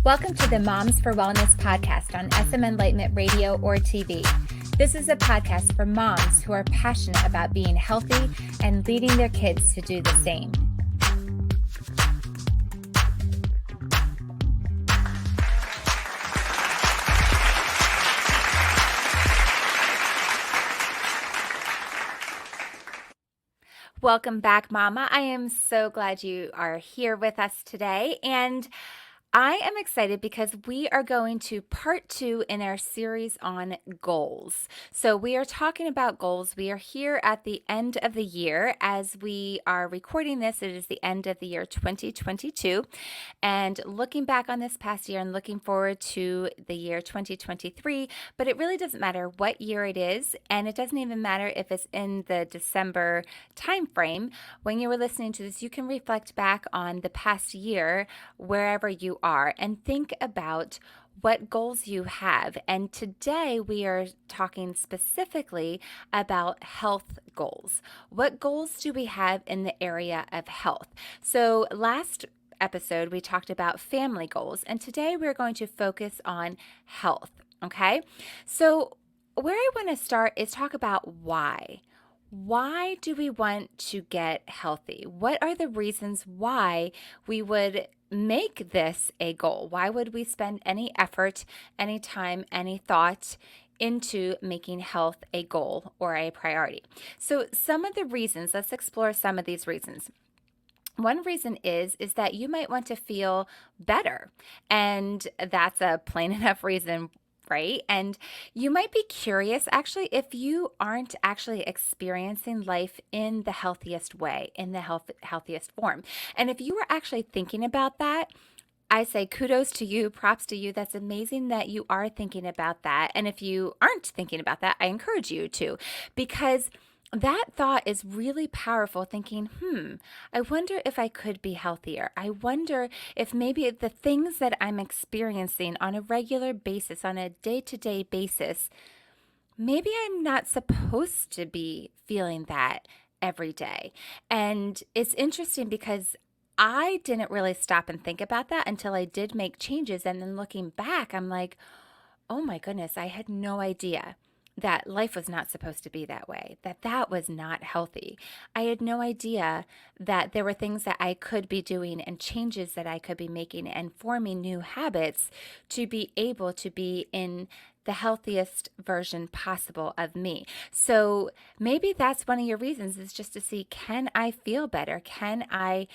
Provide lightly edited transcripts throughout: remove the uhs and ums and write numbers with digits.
Welcome to the Moms for Wellness podcast on SM Enlightenment Radio or TV. This is a podcast for moms who are passionate about being healthy and leading their kids to do the same. Welcome back, Mama. I am so glad you are here with us today. And I am excited because we are going to part 2 in our series on goals. So we are talking about goals. We are here at the end of the year. As we are recording this, it is the end of the year 2022. And looking back on this past year and looking forward to the year 2023, but it really doesn't matter what year it is. And it doesn't even matter if it's in the December timeframe. When you were listening to this, you can reflect back on the past year, wherever you are, and think about what goals you have. And today we are talking specifically about health goals. What goals do we have in the area of health? So last episode we talked about family goals, and today we're going to focus on health. Okay, so where I want to start is talk about why. Why do we want to get healthy? What are the reasons why we would make this a goal? Why would we spend any effort, any time, any thought into making health a goal or a priority? So some of the reasons, let's explore some of these reasons. One reason is that you might want to feel better, and that's a plain enough reason, right? And you might be curious, actually, if you aren't actually experiencing life in the healthiest way, in the healthiest form. And if you were actually thinking about that, I say kudos to you, props to you. That's amazing that you are thinking about that. And if you aren't thinking about that, I encourage you to, because that thought is really powerful, thinking, I wonder if I could be healthier. I wonder if maybe the things that I'm experiencing on a regular basis, on a day-to-day basis, maybe I'm not supposed to be feeling that every day. And it's interesting because I didn't really stop and think about that until I did make changes. And then looking back, I'm like, oh my goodness, I had no idea that life was not supposed to be that way, that was not healthy. I had no idea that there were things that I could be doing and changes that I could be making and forming new habits to be able to be in the healthiest version possible of me. So maybe that's one of your reasons, is just to see, can I feel better? Can I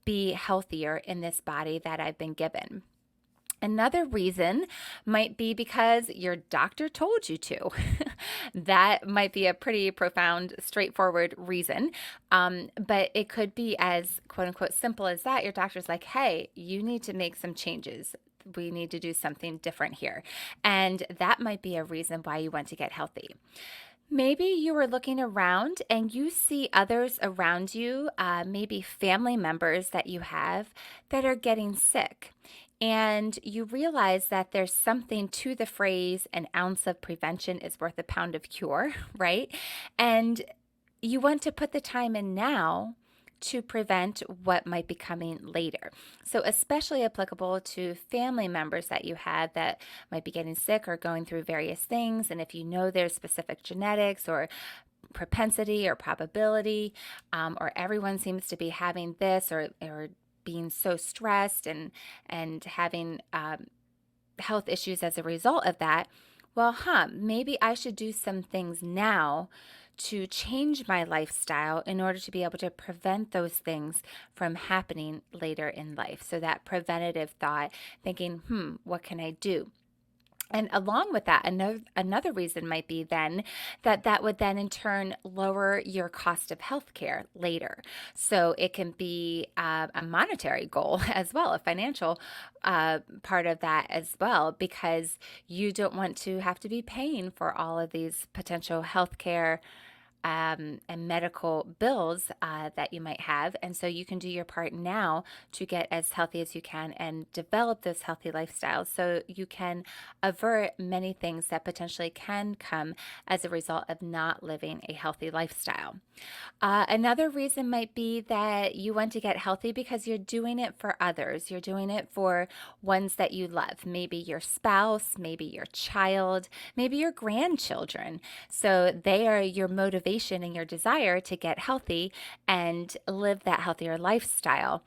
be healthier in this body that I've been given? Another reason might be because your doctor told you to. That might be a pretty profound, straightforward reason. But it could be as quote unquote simple as that. Your doctor's like, hey, you need to make some changes. We need to do something different here. And that might be a reason why you want to get healthy. Maybe you are looking around and you see others around you, maybe family members that you have that are getting sick. And you realize that there's something to the phrase, an ounce of prevention is worth a pound of cure, right? And you want to put the time in now to prevent what might be coming later. So especially applicable to family members that you have that might be getting sick or going through various things. And if you know there's specific genetics or propensity or probability, or everyone seems to be having this or being so stressed and having health issues as a result of that, well, maybe I should do some things now to change my lifestyle in order to be able to prevent those things from happening later in life. So that preventative thought, thinking, what can I do? And along with that, another reason might be then that would then in turn lower your cost of healthcare later. So it can be a monetary goal as well, a financial part of that as well, because you don't want to have to be paying for all of these potential healthcare and medical bills that you might have. And so you can do your part now to get as healthy as you can and develop those healthy lifestyles so you can avert many things that potentially can come as a result of not living a healthy lifestyle. Another reason might be that you want to get healthy because you're doing it for others. You're doing it for ones that you love, maybe your spouse, maybe your child, maybe your grandchildren. So they are your motivation and your desire to get healthy and live that healthier lifestyle.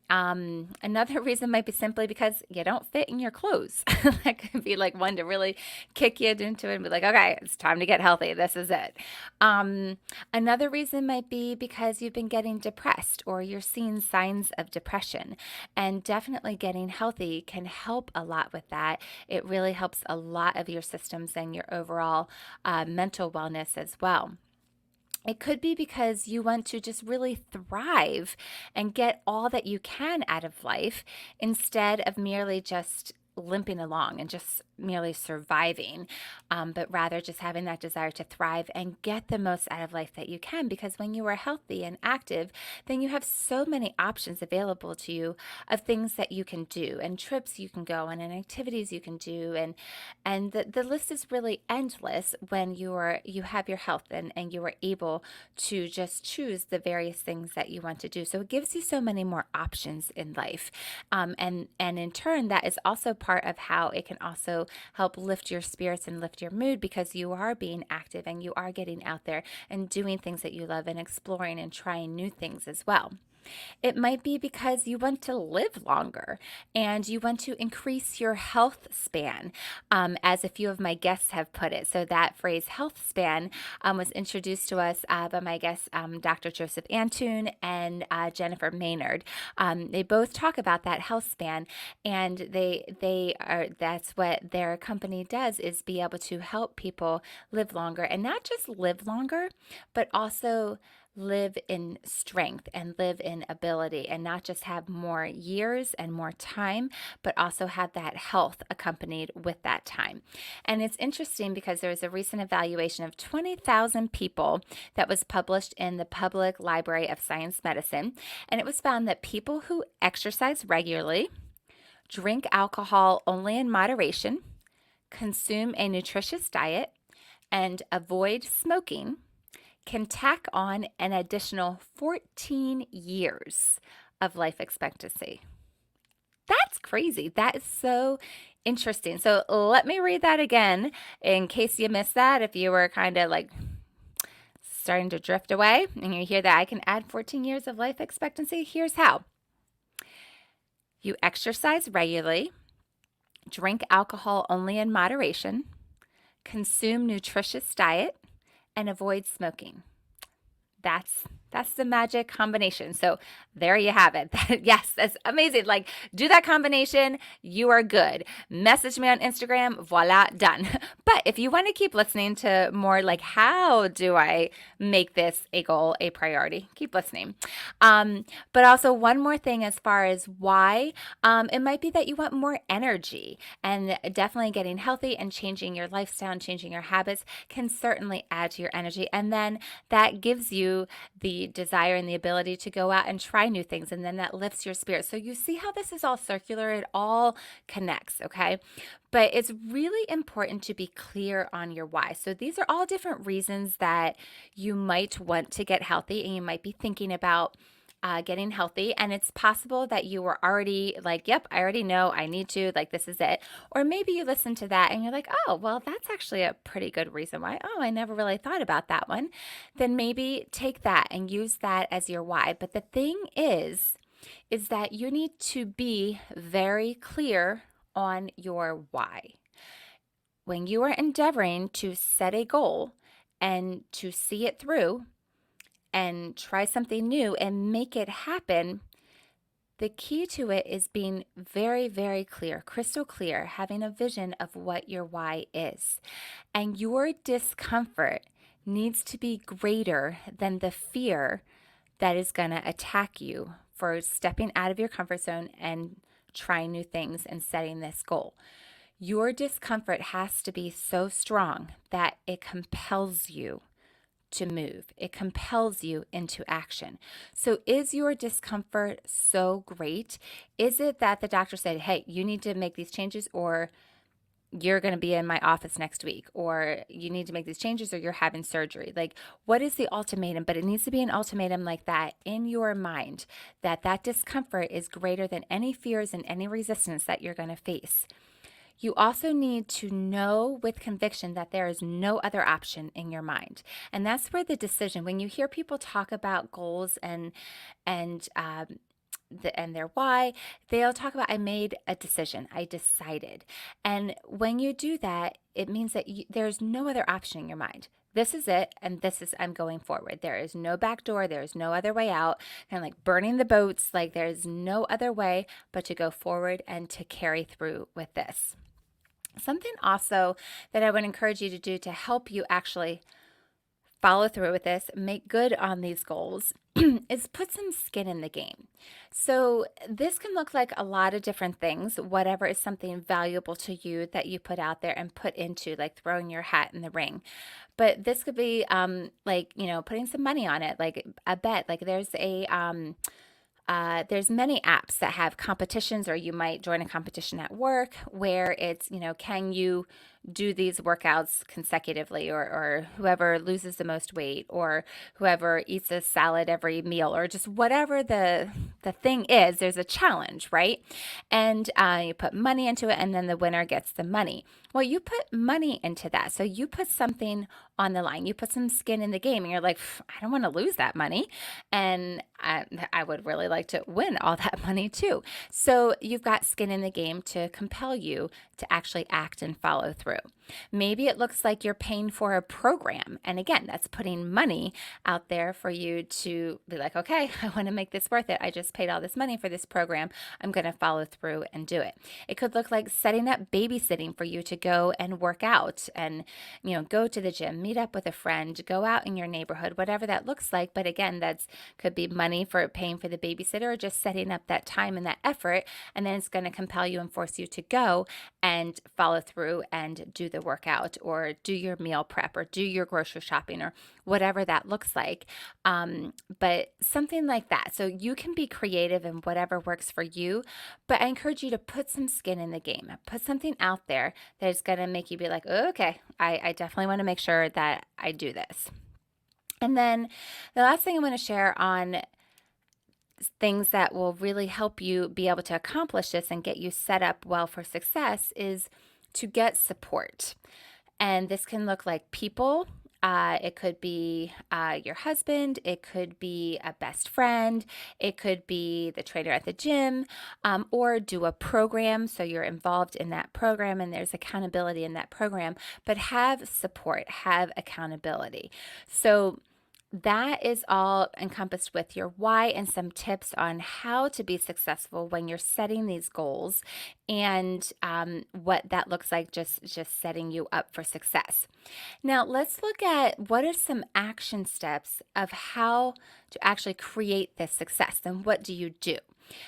Another reason might be simply because you don't fit in your clothes. That could be like one to really kick you into it and be like, okay, it's time to get healthy. This is it. Another reason might be because you've been getting depressed or you're seeing signs of depression. And definitely getting healthy can help a lot with that. It really helps a lot of your systems and your overall mental wellness as well. It could be because you want to just really thrive and get all that you can out of life instead of merely just limping along and just merely surviving, but rather just having that desire to thrive and get the most out of life that you can. Because when you are healthy and active, then you have so many options available to you of things that you can do and trips you can go on and activities you can do. And the list is really endless when you have your health and you are able to just choose the various things that you want to do. So it gives you so many more options in life. And in turn, that is also part of how it can also help lift your spirits and lift your mood because you are being active and you are getting out there and doing things that you love and exploring and trying new things as well. It might be because you want to live longer and you want to increase your health span, as a few of my guests have put it. So, that phrase health span was introduced to us by my guests, Dr. Joseph Antoon and Jennifer Maynard. They both talk about that health span, and that's what their company does, is be able to help people live longer, and not just live longer, but also live in strength and live in ability, and not just have more years and more time, but also have that health accompanied with that time. And it's interesting because there was a recent evaluation of 20,000 people that was published in the Public Library of Science Medicine, and it was found that people who exercise regularly, drink alcohol only in moderation, consume a nutritious diet, and avoid smoking can tack on an additional 14 years of life expectancy. That's crazy. That is so interesting. So let me read that again in case you missed that. If you were kind of like starting to drift away and you hear that I can add 14 years of life expectancy, here's how. You exercise regularly, drink alcohol only in moderation, consume nutritious diet, and avoid smoking. That's the magic combination. So there you have it. Yes, that's amazing. Like, do that combination, you are good. Message me on Instagram, voila, done. But if you want to keep listening to more like how do I make this a goal, a priority, keep listening. But also one more thing as far as why, it might be that you want more energy, and definitely getting healthy and changing your lifestyle and changing your habits can certainly add to your energy. And then that gives you the desire and the ability to go out and try new things. And then that lifts your spirit. So you see how this is all circular, it all connects, okay? But it's really important to be clear on your why. So these are all different reasons that you might want to get healthy, and you might be thinking about getting healthy. And it's possible that you were already like, yep, I already know I need to, like, this is it. Or maybe you listen to that and you're like, oh, well, that's actually a pretty good reason why. Oh, I never really thought about that one. Then maybe take that and use that as your why. But the thing is that you need to be very clear on your why. When you are endeavoring to set a goal and to see it through, and try something new and make it happen, the key to it is being very, very clear, crystal clear, having a vision of what your why is. And your discomfort needs to be greater than the fear that is going to attack you for stepping out of your comfort zone and trying new things and setting this goal. Your discomfort has to be so strong that it compels you to move. It compels you into action. So is your discomfort so great? Is it that the doctor said, hey, you need to make these changes, or you're going to be in my office next week, or you need to make these changes, or you're having surgery? Like, what is the ultimatum? But it needs to be an ultimatum like that in your mind, that that discomfort is greater than any fears and any resistance that you're going to face. You also need to know with conviction that there is no other option in your mind. And that's where the decision, when you hear people talk about goals and and their why, they'll talk about, I made a decision, I decided. And when you do that, it means that there's no other option in your mind. This is it, and this is, I'm going forward. There is no back door, there is no other way out. Kind of like burning the boats, like there's no other way but to go forward and to carry through with this. Something also that I would encourage you to do to help you actually follow through with this, make good on these goals, is put some skin in the game. So this can look like a lot of different things, whatever is something valuable to you that you put out there and put into, like throwing your hat in the ring. But this could be like, putting some money on it, like a bet. Like there's many apps that have competitions, or you might join a competition at work where it's, can you do these workouts consecutively, or whoever loses the most weight, or whoever eats a salad every meal, or just whatever the thing is, there's a challenge, right? And you put money into it, and then the winner gets the money. Well, you put money into that. So you put something on the line. You put some skin in the game, and you're like, I don't want to lose that money. And I would really like to win all that money too. So you've got skin in the game to compel you to actually act and follow through. Maybe it looks like you're paying for a program. And again, that's putting money out there for you to be like, okay, I want to make this worth it. I just paid all this money for this program. I'm going to follow through and do it. It could look like setting up babysitting for you to go and work out and, go to the gym, meet up with a friend, go out in your neighborhood, whatever that looks like. But again, that's could be money for paying for the babysitter, or just setting up that time and that effort. And then it's going to compel you and force you to go and follow through and do the workout, or do your meal prep, or do your grocery shopping, or whatever that looks like. But something like that. So you can be creative in whatever works for you, but I encourage you to put some skin in the game. Put something out there that is going to make you be like, oh, okay, I definitely want to make sure that I do this. And then the last thing I want to share on things that will really help you be able to accomplish this and get you set up well for success is to get support. And this can look like people. It could be your husband. It could be a best friend. It could be the trainer at the gym, or do a program. So you're involved in that program and there's accountability in that program, but have support, have accountability. So that is all encompassed with your why and some tips on how to be successful when you're setting these goals, and what that looks like, just setting you up for success. Now, let's look at what are some action steps of how to actually create this success, and what do you do?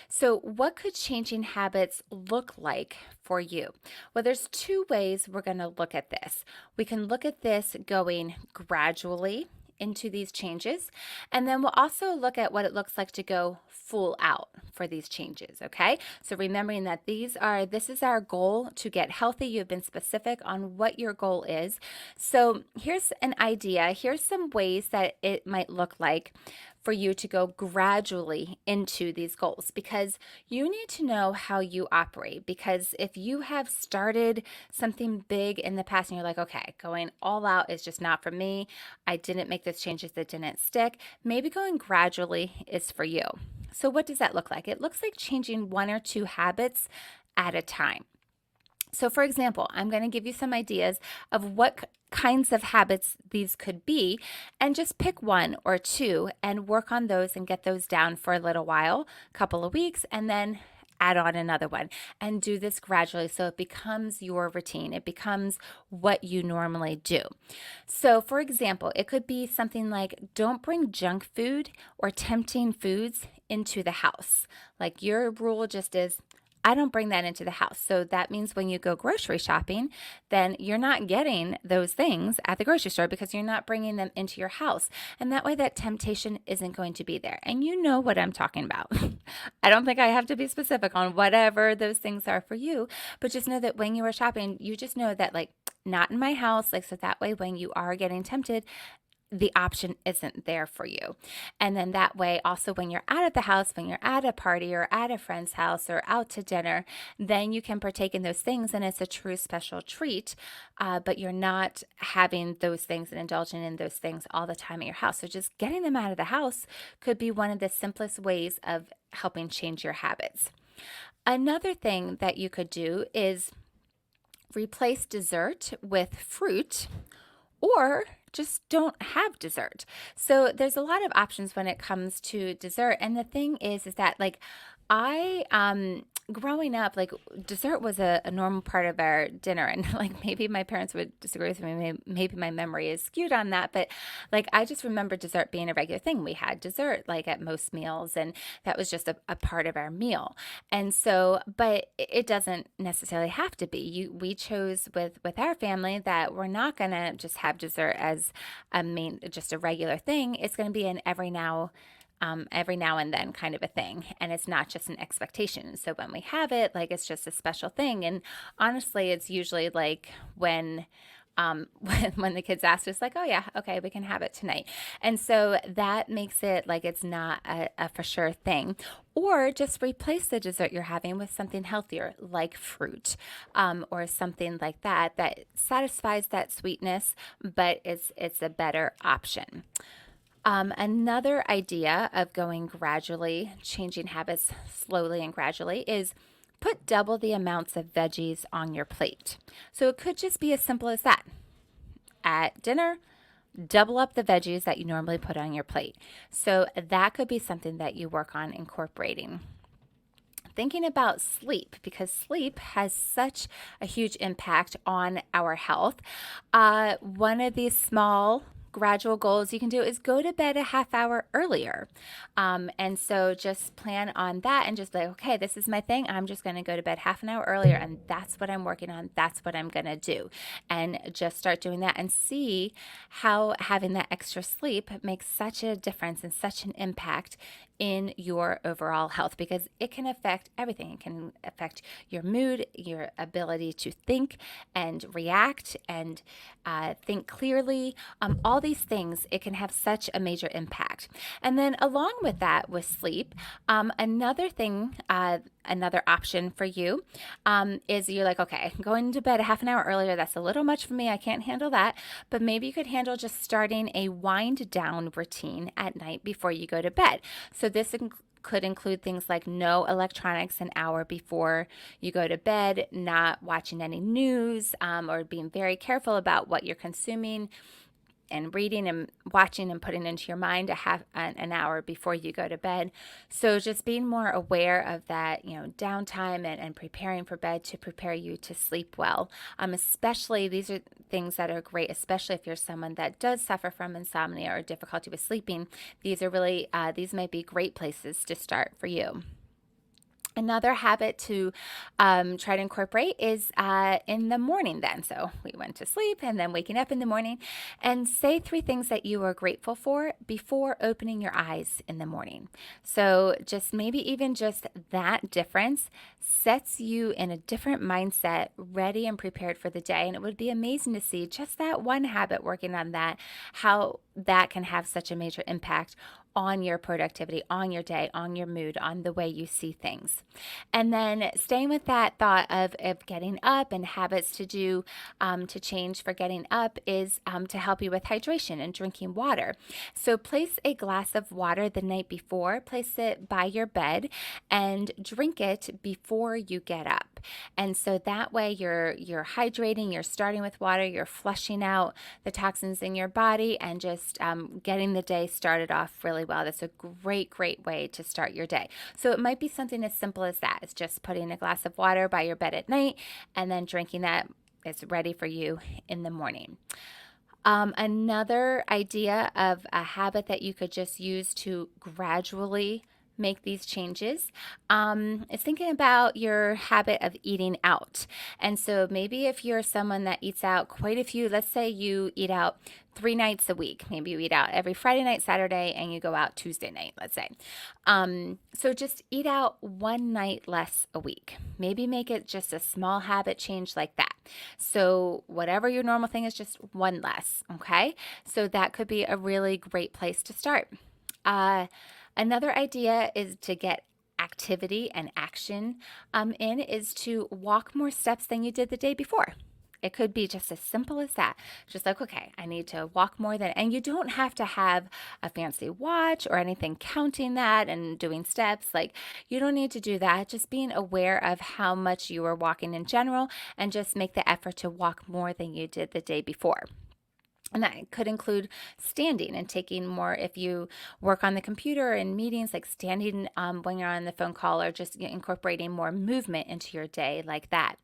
So what could changing habits look like for you? Well, there's two ways we're going to look at this. We can look at this going gradually into these changes, and then we'll also look at what it looks like to go full out for these changes. Okay, so remembering that this is our goal, to get healthy. You've been specific on what your goal is. So here's an idea. Here's some ways that it might look like for you to go gradually into these goals, because you need to know how you operate. Because if you have started something big in the past and you're like, okay, going all out is just not for me, I didn't make those changes that didn't stick, maybe going gradually is for you. So what does that look like? It looks like changing one or two habits at a time. So for example, I'm going to give you some ideas of what kinds of habits these could be, and just pick one or two and work on those and get those down for a little while, a couple of weeks, and then add on another one, and do this gradually so it becomes your routine. It becomes what you normally do. So for example, it could be something like, don't bring junk food or tempting foods into the house. Like your rule just is, I don't bring that into the house. So that means when you go grocery shopping, then you're not getting those things at the grocery store because you're not bringing them into your house. And that way, that temptation isn't going to be there. And you know what I'm talking about. I don't think I have to be specific on whatever those things are for you, but just know that when you are shopping, you just know that, like, not in my house. Like, so that way, when you are getting tempted, the option isn't there for you. And then that way, also, when you're out of the house, when you're at a party or at a friend's house or out to dinner, then you can partake in those things and it's a true special treat. But you're not having those things and indulging in those things all the time at your house. So just getting them out of the house could be one of the simplest ways of helping change your habits. Another thing that you could do is replace dessert with fruit, or just don't have dessert. So there's a lot of options when it comes to dessert. And the thing is that, like, I growing up, like, dessert was a normal part of our dinner. And like, maybe my parents would disagree with me. Maybe my memory is skewed on that, but like, I just remember dessert being a regular thing. We had dessert like at most meals, and that was just a part of our meal. And so, but it doesn't necessarily have to be. We chose with our family that we're not gonna just have dessert as just a regular thing. It's gonna be an every now and then kind of a thing, and it's not just an expectation. So when we have it, like, it's just a special thing. And honestly, it's usually like when when the kids ask us, like, oh yeah, okay, we can have it tonight. And so that makes it like it's not a for sure thing. Or just replace the dessert you're having with something healthier, like fruit, or something like that that satisfies that sweetness, but it's a better option. Another idea of going gradually, changing habits slowly and gradually, is put double the amounts of veggies on your plate. So it could just be as simple as that. At dinner, double up the veggies that you normally put on your plate. So that could be something that you work on incorporating. Thinking about sleep, because sleep has such a huge impact on our health. One of these small gradual goals you can do is go to bed a half hour earlier. And so just plan on that and just be like, okay, this is my thing. I'm just going to go to bed half an hour earlier, and that's what I'm working on. That's what I'm going to do. And just start doing that and see how having that extra sleep makes such a difference and such an impact in your overall health, because it can affect everything. It can affect your mood, your ability to think and react and think clearly. All these things, it can have such a major impact. And then along with that, with sleep, another thing, another option for you is you're like, okay, going to bed a half an hour earlier, that's a little much for me. I can't handle that. But maybe you could handle just starting a wind down routine at night before you go to bed. So this could include things like no electronics an hour before you go to bed, not watching any news, or being very careful about what you're consuming and reading and watching and putting into your mind an hour before you go to bed. So just being more aware of that, downtime and preparing for bed to prepare you to sleep well. Especially, these are things that are great, especially if you're someone that does suffer from insomnia or difficulty with sleeping. These are really, these might be great places to start for you. Another habit to try to incorporate is in the morning then. So we went to sleep and then waking up in the morning, and say 3 things that you are grateful for before opening your eyes in the morning. So just maybe even just that difference sets you in a different mindset, ready and prepared for the day. And it would be amazing to see just that one habit, working on that, how that can have such a major impact on your productivity, on your day, on your mood, on the way you see things. And then staying with that thought of getting up and habits to do to change for getting up is to help you with hydration and drinking water. So place a glass of water the night before, place it by your bed, and drink it before you get up. And so that way you're hydrating, you're starting with water, you're flushing out the toxins in your body, and just getting the day started off really well. That's a great way to start your day. So it might be something as simple as that. It's just putting a glass of water by your bed at night and then drinking that. It's ready for you in the morning. Another idea of a habit that you could just use to gradually make these changes is thinking about your habit of eating out. And so maybe if you're someone that eats out quite a few, let's say you eat out 3 nights a week. Maybe you eat out every Friday night, Saturday, and you go out Tuesday night, let's say. So just eat out one night less a week. Maybe make it just a small habit change like that. So whatever your normal thing is, just one less, okay? So that could be a really great place to start. Another idea is to get activity and action in is to walk more steps than you did the day before. It could be just as simple as that. Just like, okay, I need to walk more than, and you don't have to have a fancy watch or anything counting that and doing steps. Like, you don't need to do that. Just being aware of how much you are walking in general and just make the effort to walk more than you did the day before. And that could include standing and taking more if you work on the computer in meetings, like standing when you're on the phone call, or just incorporating more movement into your day like that.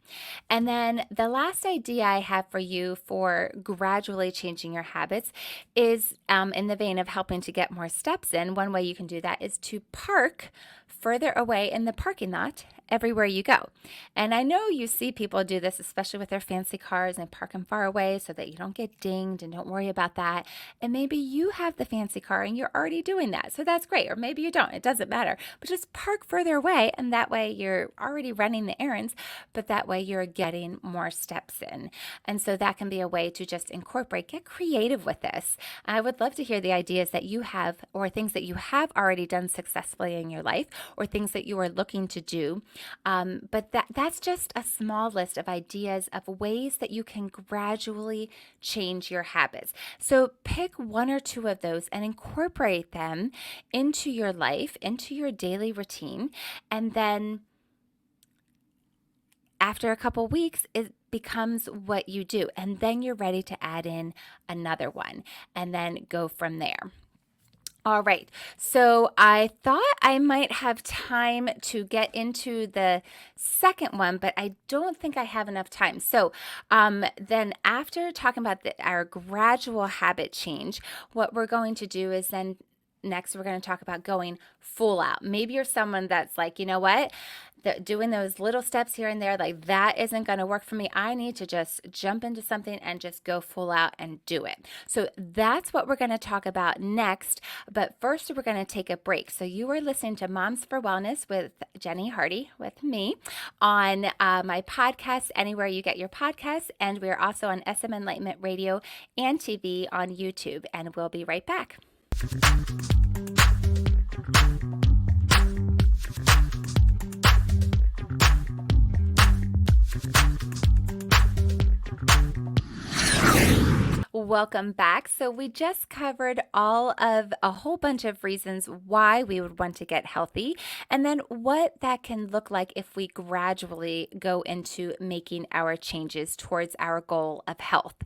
And then the last idea I have for you for gradually changing your habits is in the vein of helping to get more steps in. One way you can do that is to park further away in the parking lot everywhere you go. And I know you see people do this, especially with their fancy cars, and park them far away so that you don't get dinged, and don't worry about that. And maybe you have the fancy car and you're already doing that. So that's great. Or maybe you don't. It doesn't matter. But just park further away, and that way you're already running the errands, but that way you're getting more steps in. And so that can be a way to just incorporate, get creative with this. I would love to hear the ideas that you have, or things that you have already done successfully in your life, or things that you are looking to do. But that's just a small list of ideas of ways that you can gradually change your habits. So pick one or two of those and incorporate them into your life, into your daily routine. And then after a couple weeks, it becomes what you do. And then you're ready to add in another one and then go from there. All right, so I thought I might have time to get into the second one, but I don't think I have enough time. So then after talking about our gradual habit change, what we're going to do is then next we're going to talk about going full out. Maybe you're someone that's like, you know what? Doing those little steps here and there, like that isn't going to work for me. I need to just jump into something and just go full out and do it. So that's what we're going to talk about next. But first, we're going to take a break. So you are listening to Moms for Wellness with Jenny Hardy, with me, on my podcast, anywhere you get your podcasts. And we're also on SM Enlightenment Radio and TV on YouTube. And we'll be right back. Welcome back. So we just covered all of a whole bunch of reasons why we would want to get healthy, and then what that can look like if we gradually go into making our changes towards our goal of health.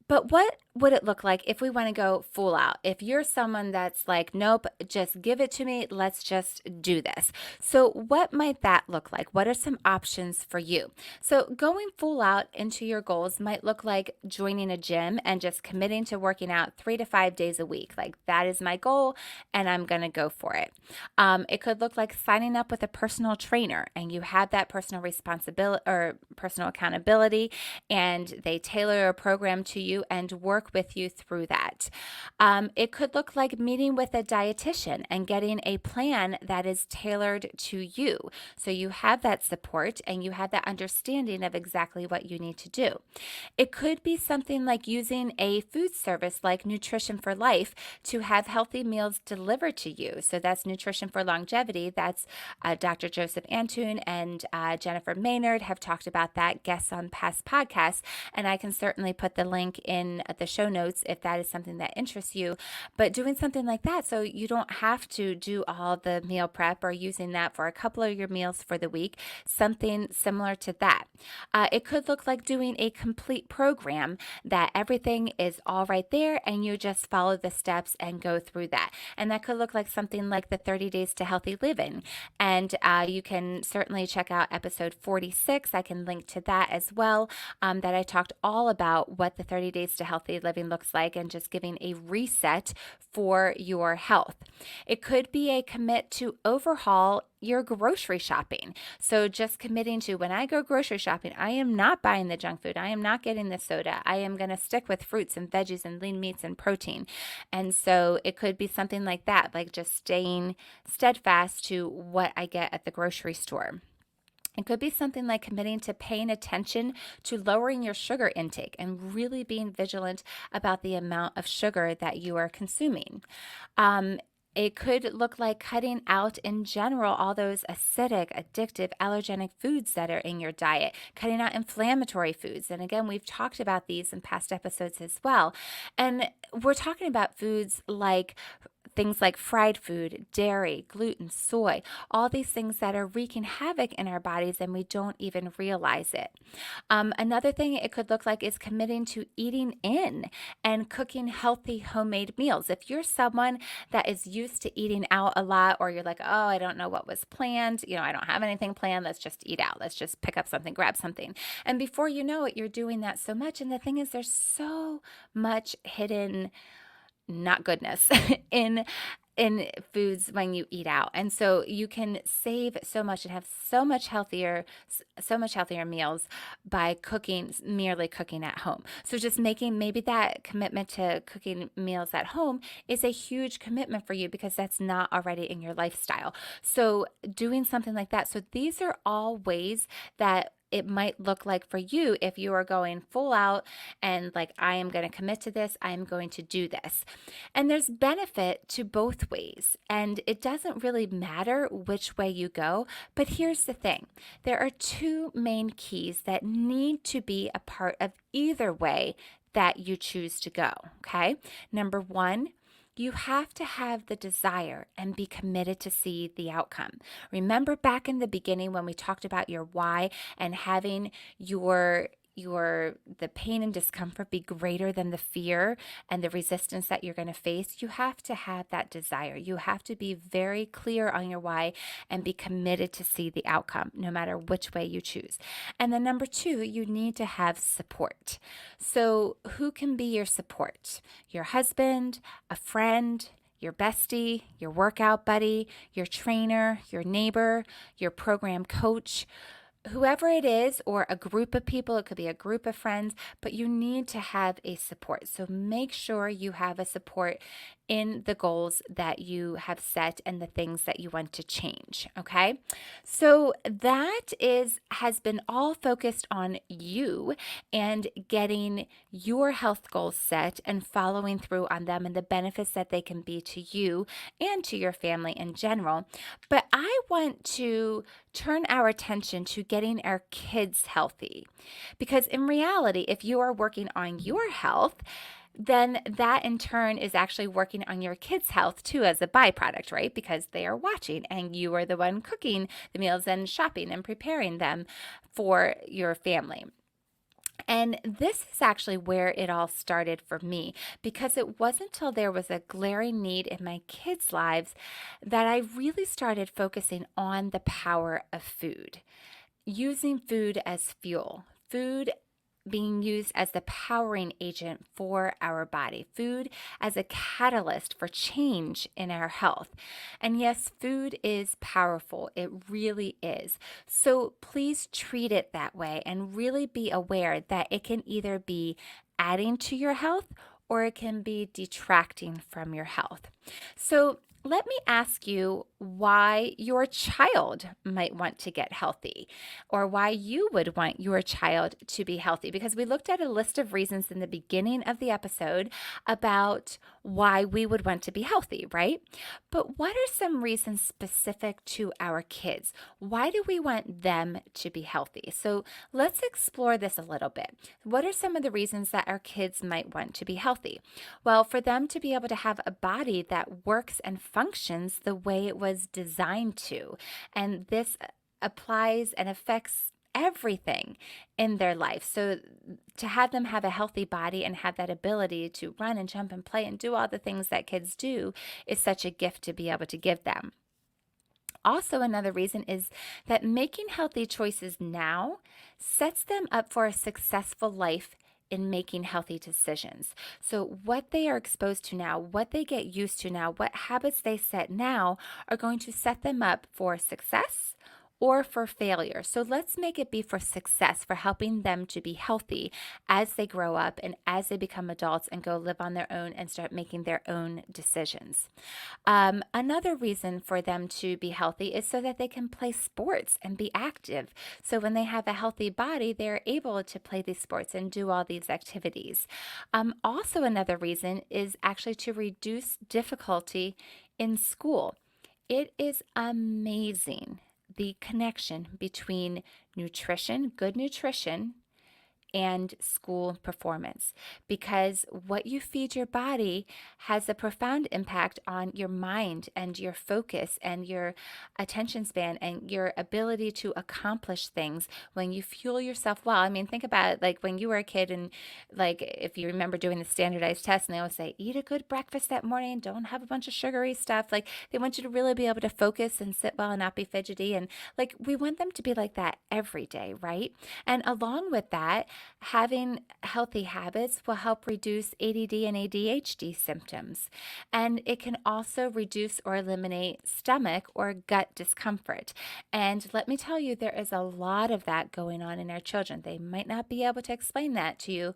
But what would it look like if we want to go full out? If you're someone that's like, nope, just give it to me, let's just do this. So what might that look like? What are some options for you? So going full out into your goals might look like joining a gym and just committing to working out 3 to 5 days a week. Like, that is my goal and I'm going to go for it. It could look like signing up with a personal trainer, and you have that personal responsibility or personal accountability, and they tailor a program to you and work with you through that. It could look like meeting with a dietitian and getting a plan that is tailored to you. So you have that support and you have that understanding of exactly what you need to do. It could be something like using a food service like Nutrition for Life to have healthy meals delivered to you. So that's Nutrition for Longevity. That's Dr. Joseph Antoon and Jennifer Maynard have talked about that, guests on past podcasts, and I can certainly put the link in the show notes if that is something that interests you. But doing something like that, so you don't have to do all the meal prep or using that for a couple of your meals for the week, something similar to that. It could look like doing a complete program that everything is all right there and you just follow the steps and go through that. And that could look like something like the 30 Days to Healthy Living. And you can certainly check out episode 46. I can link to that as well, that I talked all about what the 30 Days to Healthy living looks like and just giving a reset for your health. It could be a commit to overhaul your grocery shopping. So just committing to, when I go grocery shopping, I am not buying the junk food. I am not getting the soda. I am going to stick with fruits and veggies and lean meats and protein. And so it could be something like that, like just staying steadfast to what I get at the grocery store. It could be something like committing to paying attention to lowering your sugar intake and really being vigilant about the amount of sugar that you are consuming. Um, it could look like cutting out in general all those acidic, addictive, allergenic foods that are in your diet, cutting out inflammatory foods. And again, we've talked about these in past episodes as well. And we're talking about foods like things like fried food, dairy, gluten, soy, all these things that are wreaking havoc in our bodies and we don't even realize it. Another thing it could look like is committing to eating in and cooking healthy homemade meals. If you're someone that is used to eating out a lot, or you're like, oh, I don't know what was planned, I don't have anything planned, let's just eat out, let's just pick up something, grab something. And before you know it, you're doing that so much. And the thing is, there's so much hidden not goodness in foods when you eat out. And so you can save so much and have so much healthier meals by merely cooking at home. So just making maybe that commitment to cooking meals at home is a huge commitment for you because that's not already in your lifestyle. So doing something like that. So these are all ways that it might look like for you if you are going full out and like, I am going to commit to this, I'm going to do this. And there's benefit to both ways. And it doesn't really matter which way you go. But here's the thing. There are two main keys that need to be a part of either way that you choose to go. Okay. Number one, you have to have the desire and be committed to see the outcome. Remember back in the beginning when we talked about your why and having the pain and discomfort be greater than the fear and the resistance that you're going to face. You have to have that desire. You have to be very clear on your why and be committed to see the outcome, no matter which way you choose. And then number two, you need to have support. So who can be your support? Your husband, a friend, your bestie, your workout buddy, your trainer, your neighbor, your program coach, whoever it is, or a group of people. It could be a group of friends, but you need to have a support. So make sure you have a support in the goals that you have set and the things that you want to change. Okay. So that has been all focused on you and getting your health goals set and following through on them and the benefits that they can be to you and to your family in general. But I want to turn our attention to getting our kids healthy, because in reality, if you are working on your health, then that in turn is actually working on your kids' health too as a byproduct, right? Because they are watching and you are the one cooking the meals and shopping and preparing them for your family. And this is actually where it all started for me, because it wasn't until there was a glaring need in my kids' lives that I really started focusing on the power of food, using food as fuel, food being used as the powering agent for our body, food as a catalyst for change in our health. And yes, food is powerful. It really is. So please treat it that way and really be aware that it can either be adding to your health or it can be detracting from your health. So let me ask you why your child might want to get healthy, or why you would want your child to be healthy, because we looked at a list of reasons in the beginning of the episode about why we would want to be healthy, right? But what are some reasons specific to our kids? Why do we want them to be healthy? So let's explore this a little bit. What are some of the reasons that our kids might want to be healthy? Well, for them to be able to have a body that works and functions the way it was designed to. And this applies and affects everything in their life. So to have them have a healthy body and have that ability to run and jump and play and do all the things that kids do is such a gift to be able to give them. Also, another reason is that making healthy choices now sets them up for a successful life in making healthy decisions. So, what they are exposed to now, what they get used to now, what habits they set now are going to set them up for success or for failure. So let's make it be for success, for helping them to be healthy as they grow up and as they become adults and go live on their own and start making their own decisions. Another reason for them to be healthy is so that they can play sports and be active. So when they have a healthy body, they're able to play these sports and do all these activities. Also, another reason is actually to reduce difficulty in school. It is amazing the connection between nutrition, good nutrition, and school performance, because what you feed your body has a profound impact on your mind and your focus and your attention span and your ability to accomplish things when you fuel yourself well. I mean, think about it, like when you were a kid and like if you remember doing the standardized test and they always say, eat a good breakfast that morning, don't have a bunch of sugary stuff. Like they want you to really be able to focus and sit well and not be fidgety. And like we want them to be like that every day, right? And along with that, having healthy habits will help reduce ADD and ADHD symptoms. And it can also reduce or eliminate stomach or gut discomfort. And let me tell you, there is a lot of that going on in our children. They might not be able to explain that to you,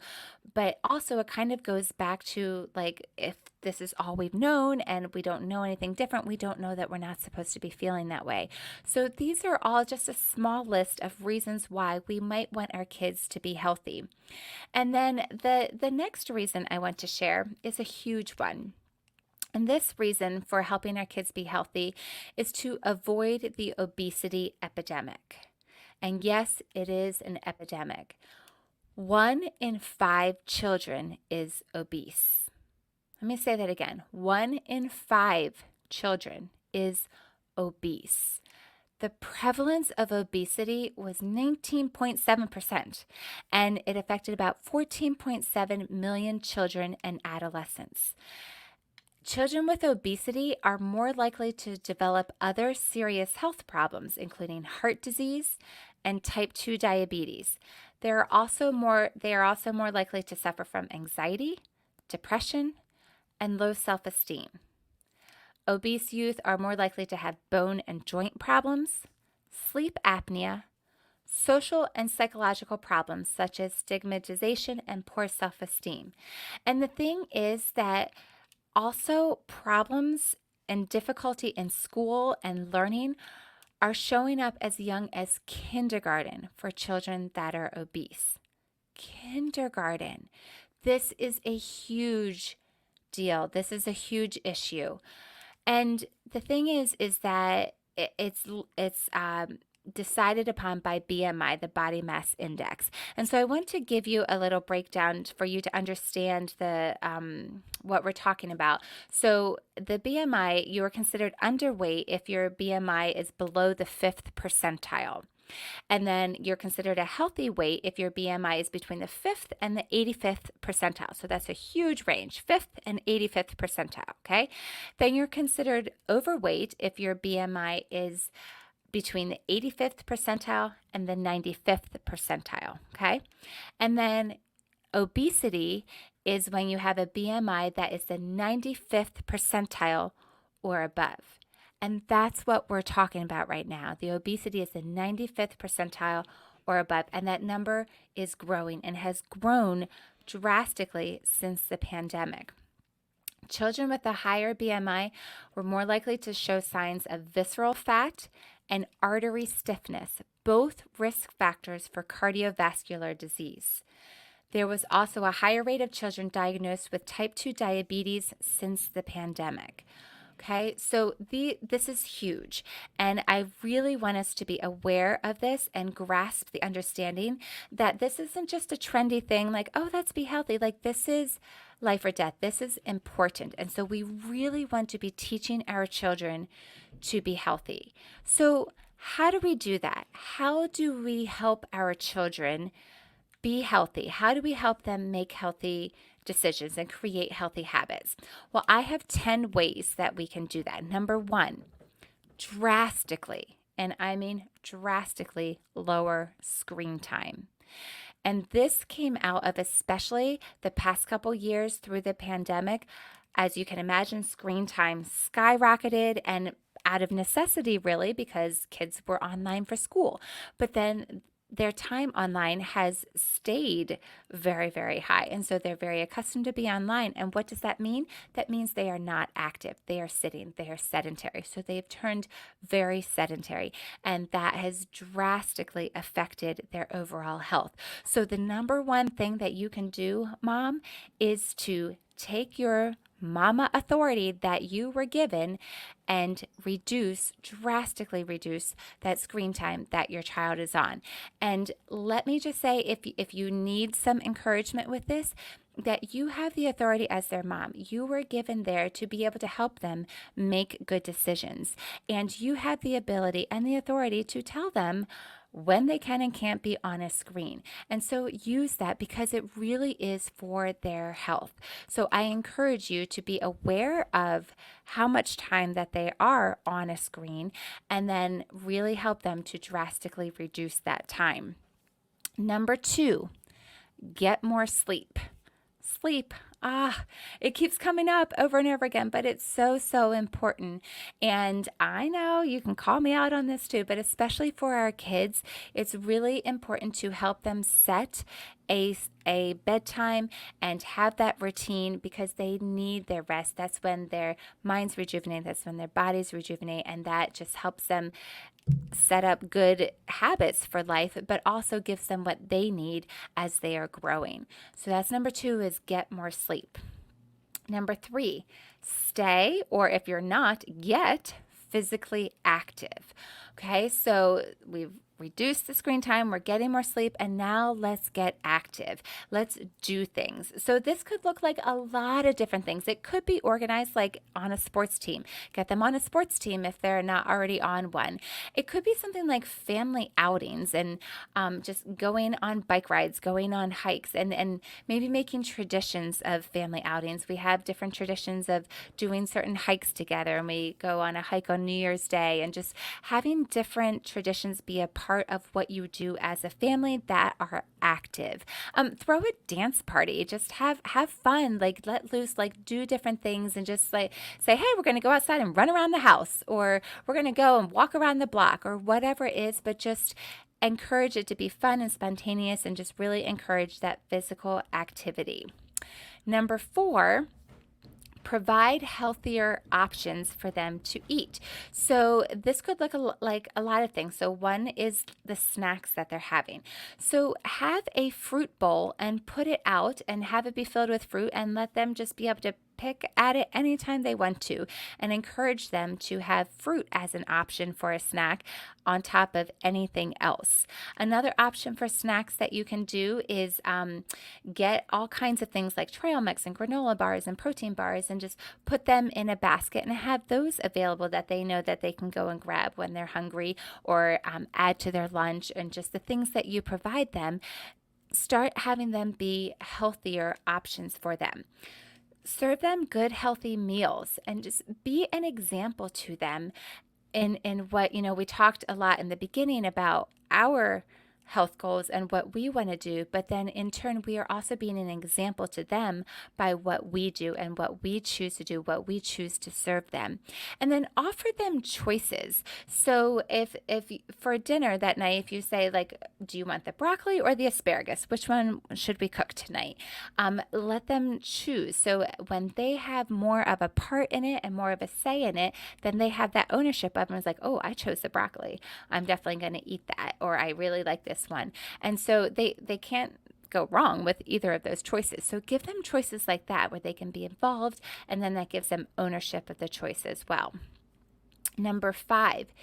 but also it kind of goes back to like if this is all we've known and we don't know anything different, we don't know that we're not supposed to be feeling that way. So these are all just a small list of reasons why we might want our kids to be healthy. And then the next reason I want to share is a huge one. And this reason for helping our kids be healthy is to avoid the obesity epidemic. And yes, it is an epidemic. 1 in 5 children is obese. Let me say that again. 1 in 5 children is obese. The prevalence of obesity was 19.7%, and it affected about 14.7 million children and adolescents. Children with obesity are more likely to develop other serious health problems, including heart disease and type 2 diabetes. They are also more likely to suffer from anxiety, depression, and low self-esteem. Obese youth are more likely to have bone and joint problems, sleep apnea, social and psychological problems such as stigmatization and poor self-esteem. And the thing is that also problems and difficulty in school and learning are showing up as young as kindergarten for children that are obese. Kindergarten. This is a huge deal. This is a huge issue. And the thing is that it's decided upon by BMI, the body mass index. And so I want to give you a little breakdown for you to understand the what we're talking about. So the BMI, you are considered underweight if your BMI is below the 5th percentile. And then you're considered a healthy weight if your BMI is between the 5th and the 85th percentile. So that's a huge range, 5th and 85th percentile, okay? Then you're considered overweight if your BMI is between the 85th percentile and the 95th percentile, okay? And then obesity is when you have a BMI that is the 95th percentile or above. And that's what we're talking about right now. The obesity is the 95th percentile or above, and that number is growing and has grown drastically since the pandemic. Children with a higher BMI were more likely to show signs of visceral fat and artery stiffness, both risk factors for cardiovascular disease. There was also a higher rate of children diagnosed with type 2 diabetes since the pandemic. Okay, so this is huge, and I really want us to be aware of this and grasp the understanding that this isn't just a trendy thing like, oh, let's be healthy. Like this is life or death. This is important, and so we really want to be teaching our children to be healthy. So how do we do that? How do we help our children be healthy? How do we help them make healthy decisions and create healthy habits? Well, I have 10 ways that we can do that. Number 1, drastically, and I mean drastically lower screen time. And this came out of especially the past couple years through the pandemic. As you can imagine, screen time skyrocketed and out of necessity, really, because kids were online for school. But then their time online has stayed very, very high. And so they're very accustomed to be online. And what does that mean? That means they are not active. They are sitting, they are sedentary. So they've turned very sedentary. And that has drastically affected their overall health. So the number one thing that you can do, mom, is to take your mama authority that you were given and drastically reduce that screen time that your child is on. And let me just say, if you need some encouragement with this, that you have the authority as their mom. You were given there to be able to help them make good decisions. And you have the ability and the authority to tell them when they can and can't be on a screen. And so use that because it really is for their health. So I encourage you to be aware of how much time that they are on a screen and then really help them to drastically reduce that time. Number 2, get more sleep. Sleep. It keeps coming up over and over again, but it's so, so important. And I know you can call me out on this too, but especially for our kids, it's really important to help them set a bedtime and have that routine because they need their rest. That's when their minds rejuvenate, that's when their bodies rejuvenate, and that just helps them set up good habits for life, but also gives them what they need as they are growing. So that's number 2 is get more sleep. Number 3, stay, or if you're not, get physically active. Okay, so we've reduced the screen time, we're getting more sleep, and now let's get active. Let's do things. So this could look like a lot of different things. It could be organized like on a sports team. Get them on a sports team if they're not already on one. It could be something like family outings and just going on bike rides, going on hikes, and maybe making traditions of family outings. We have different traditions of doing certain hikes together, and we go on a hike on New Year's Day, and just having different traditions be a part of what you do as a family that are active. Throw a dance party. Just have fun. Like let loose. Like do different things, and just like say, hey, we're going to go outside and run around the house, or we're going to go and walk around the block, or whatever it is. But just encourage it to be fun and spontaneous, and just really encourage that physical activity. Number 4, provide healthier options for them to eat. So this could look like a lot of things. So one is the snacks that they're having. So have a fruit bowl and put it out and have it be filled with fruit, and let them just be able to pick at it anytime they want to, and encourage them to have fruit as an option for a snack on top of anything else. Another option for snacks that you can do is get all kinds of things like trail mix and granola bars and protein bars, and just put them in a basket and have those available that they know that they can go and grab when they're hungry, or add to their lunch. And just the things that you provide them, start having them be healthier options for them. Serve them good, healthy meals, and just be an example to them in what, we talked a lot in the beginning about our health goals and what we want to do, but then in turn we are also being an example to them by what we do and what we choose to do, what we choose to serve them. And then offer them choices. So if for dinner that night, if you say like, do you want the broccoli or the asparagus? Which one should we cook tonight? Let them choose. So when they have more of a part in it and more of a say in it, then they have that ownership of it. And it's like, oh, I chose the broccoli. I'm definitely going to eat that. Or I really like this one. And so they can't go wrong with either of those choices. So give them choices like that where they can be involved, and then that gives them ownership of the choice as well. Number 5,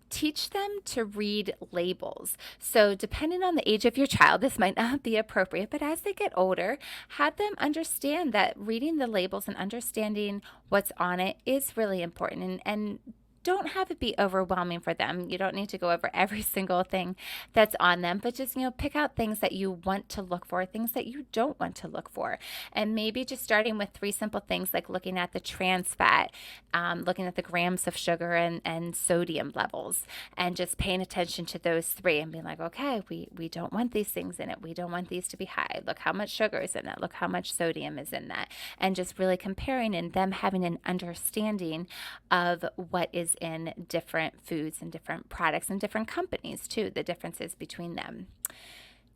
teach them to read labels. So depending on the age of your child, this might not be appropriate, but as they get older, have them understand that reading the labels and understanding what's on it is really important. And don't have it be overwhelming for them. You don't need to go over every single thing that's on them, but just, pick out things that you want to look for, things that you don't want to look for. And maybe just starting with three simple things like looking at the trans fat, looking at the grams of sugar and sodium levels, and just paying attention to those three and being like, okay, we don't want these things in it. We don't want these to be high. Look how much sugar is in it. Look how much sodium is in that. And just really comparing and them having an understanding of what is in different foods and different products and different companies too, the differences between them.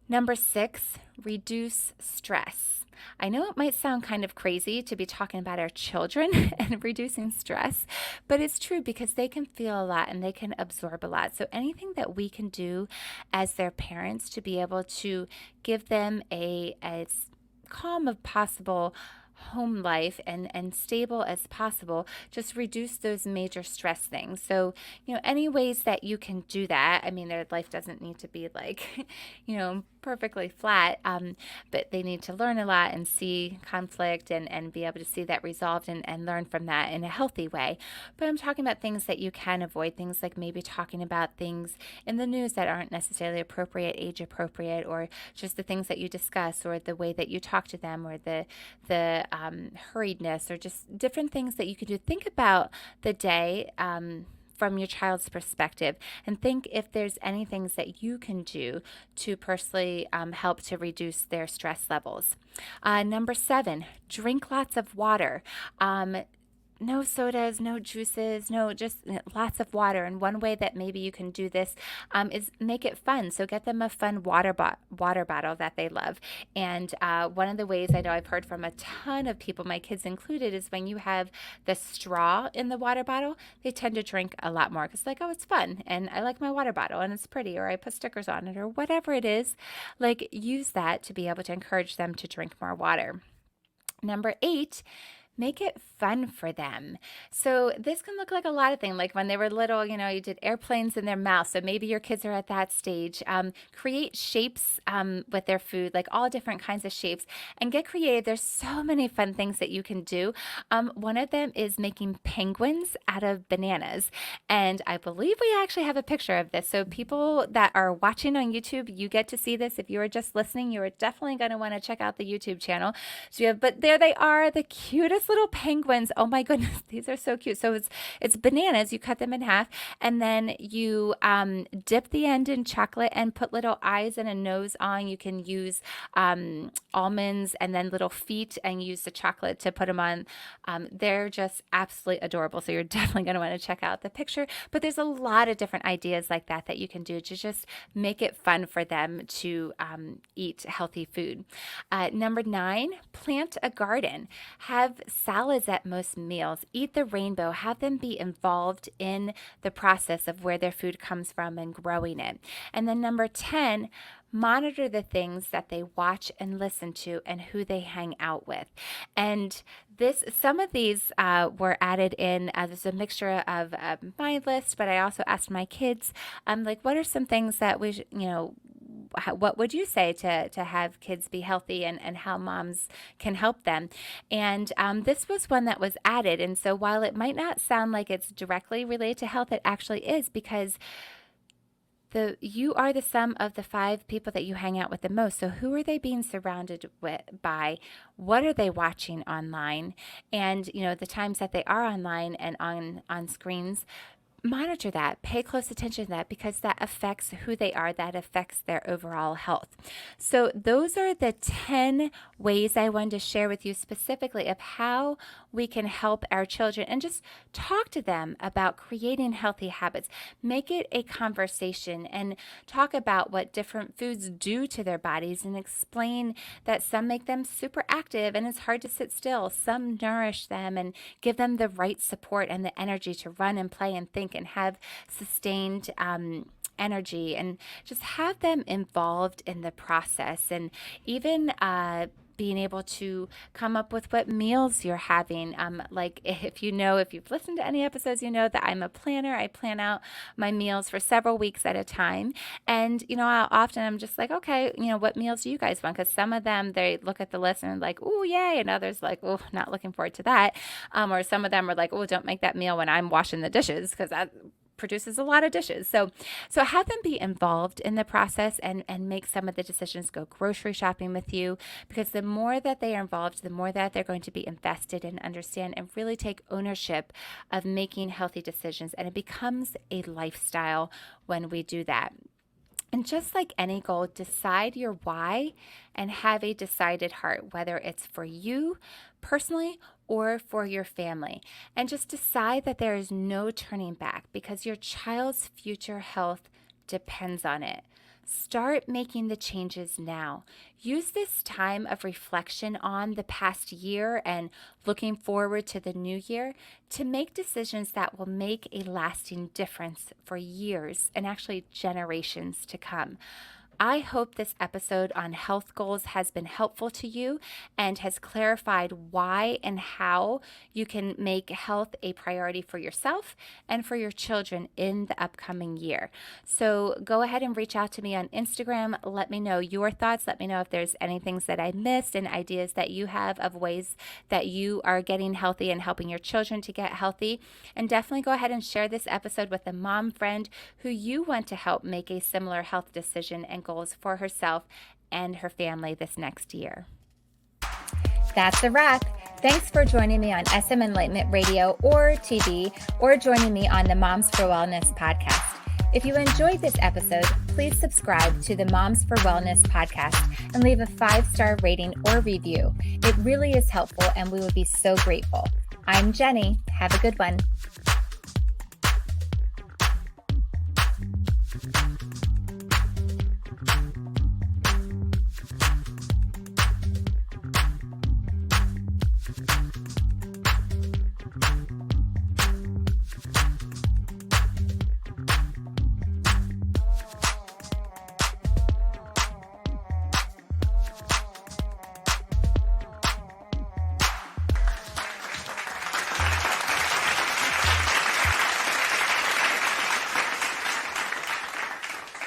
Number 6, reduce stress. I know it might sound kind of crazy to be talking about our children and reducing stress, but it's true because they can feel a lot and they can absorb a lot. So anything that we can do as their parents to be able to give them as calm as possible home life and stable as possible, just reduce those major stress things. So, any ways that you can do that. I mean, their life doesn't need to be like, perfectly flat, but they need to learn a lot and see conflict and be able to see that resolved and learn from that in a healthy way. But I'm talking about things that you can avoid, things like maybe talking about things in the news that aren't necessarily appropriate, age appropriate, or just the things that you discuss, or the way that you talk to them, or the hurriedness, or just different things that you can do. Think about the day from your child's perspective and think if there's any things that you can do to personally help to reduce their stress levels. Number 7, drink lots of water. No sodas, no juices, no, just lots of water. And one way that maybe you can do this is make it fun. So get them a fun water bottle that they love. And one of the ways I know I've heard from a ton of people, my kids included, is when you have the straw in the water bottle, they tend to drink a lot more because like, oh, it's fun and I like my water bottle and it's pretty, or I put stickers on it, or whatever it is. Like, use that to be able to encourage them to drink more water. Number 8, make it fun for them. So this can look like a lot of things. Like when they were little, you did airplanes in their mouth. So maybe your kids are at that stage. Create shapes with their food, like all different kinds of shapes, and get creative. There's so many fun things that you can do. One of them is making penguins out of bananas. And I believe we actually have a picture of this. So people that are watching on YouTube, you get to see this. If you are just listening, you are definitely going to want to check out the YouTube channel. But there they are, the cutest little penguins. Oh my goodness, these are so cute. So it's bananas. You cut them in half, and then you dip the end in chocolate and put little eyes and a nose on. You can use almonds and then little feet, and use the chocolate to put them on. They're just absolutely adorable. So you're definitely going to want to check out the picture. But there's a lot of different ideas like that you can do to just make it fun for them to eat healthy food. Number 9, plant a garden. Have salads at most meals. Eat the rainbow. Have them be involved in the process of where their food comes from and growing it. And then number 10, monitor the things that they watch and listen to and who they hang out with. And some of these were added in. There's a mixture of my list, but I also asked my kids, like, what are some things that what would you say to have kids be healthy, and how moms can help them? And this was one that was added. And so while it might not sound like it's directly related to health, it actually is, because you are the sum of the 5 people that you hang out with the most. So who are they being surrounded by? What are they watching online? And, the times that they are online and on screens, monitor that, pay close attention to that, because that affects who they are, that affects their overall health. So those are the 10 ways I wanted to share with you specifically of how we can help our children, and just talk to them about creating healthy habits. Make it a conversation and talk about what different foods do to their bodies, and explain that some make them super active and it's hard to sit still. Some nourish them and give them the right support and the energy to run and play and think and have sustained energy, and just have them involved in the process. And even being able to come up with what meals you're having. Like if you've listened to any episodes, you know that I'm a planner. I plan out my meals for several weeks at a time. And, I'm just like, okay, what meals do you guys want? Because some of them, they look at the list and like, oh, yay. And others like, oh, not looking forward to that. Or some of them are like, oh, don't make that meal when I'm washing the dishes, because that produces a lot of dishes. So have them be involved in the process and make some of the decisions, go grocery shopping with you, because the more that they are involved, the more that they're going to be invested and understand and really take ownership of making healthy decisions. And it becomes a lifestyle when we do that. And just like any goal, decide your why and have a decided heart, whether it's for you personally or for your family. And just decide that there is no turning back, because your child's future health depends on it. Start making the changes now. Use this time of reflection on the past year and looking forward to the new year to make decisions that will make a lasting difference for years and actually generations to come. I hope this episode on health goals has been helpful to you and has clarified why and how you can make health a priority for yourself and for your children in the upcoming year. So go ahead and reach out to me on Instagram. Let me know your thoughts. Let me know if there's any things that I missed and ideas that you have of ways that you are getting healthy and helping your children to get healthy. And definitely go ahead and share this episode with a mom friend who you want to help make a similar health decision and goals for herself and her family this next year. That's a wrap. Thanks for joining me on SM Enlightenment Radio or TV, or joining me on the Moms for Wellness podcast. If you enjoyed this episode, please subscribe to the Moms for Wellness podcast and leave a 5-star rating or review. It really is helpful and we would be so grateful. I'm Jenny. Have a good one.